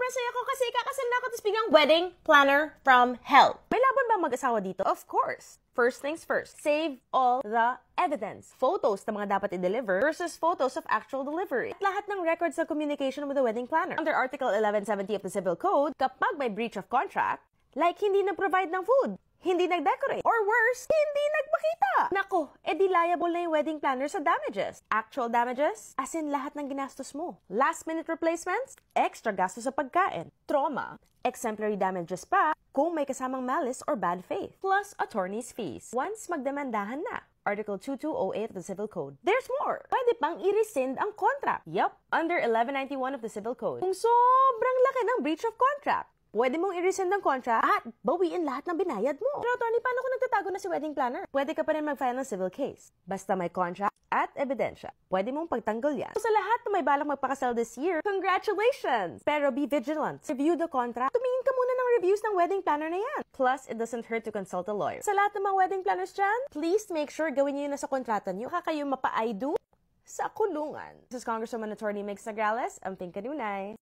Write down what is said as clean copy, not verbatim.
sobrang saya ko kasi kakasal na ako tapos biglang wedding planner from hell. May laban ba mag-asawa dito? Of course. First things first, save all the evidence. Photos na mga dapat i-deliver versus photos of actual delivery. At lahat ng records sa communication with the wedding planner. Under Article 1170 of the Civil Code, kapag may breach of contract, like hindi nag-provide ng food, hindi nag-decorate, or worse, hindi nagpakita. Nako, edi liable na yung wedding planner sa damages. Actual damages, as in lahat ng ginastos mo. Last-minute replacements, extra gastos sa pagkain. Trauma, exemplary damages pa kung may kasamang malice or bad faith. Plus attorney's fees. Once magdemandahan na. Article 2208 of the Civil Code. There's more! Pwede pang i-rescind ang contract. Yup, under 1191 of the Civil Code. Kung sobrang laki ng breach of contract, pwede mong i-rescind ang contract at bawiin lahat ng binayad mo. Pero attorney, paano kung nagtatago na si wedding planner? Pwede ka pa rin mag-file ng civil case. Basta may contract at ebidensya. Pwede mong pagtanggol yan. So, sa lahat na may balak magpakasal this year, congratulations! Pero be vigilant. Review the contract. Tumingin ka muna ng reviews ng wedding planner na yan. Plus, it doesn't hurt to consult a lawyer. Sa lahat ng mga wedding planners dyan, please make sure gawin nyo yun na sa kontrata nyo. Baka kayo mapa-I do sa kulungan. This is Congresswoman Attorney Mix Nograles. I'm Pink Kanunay.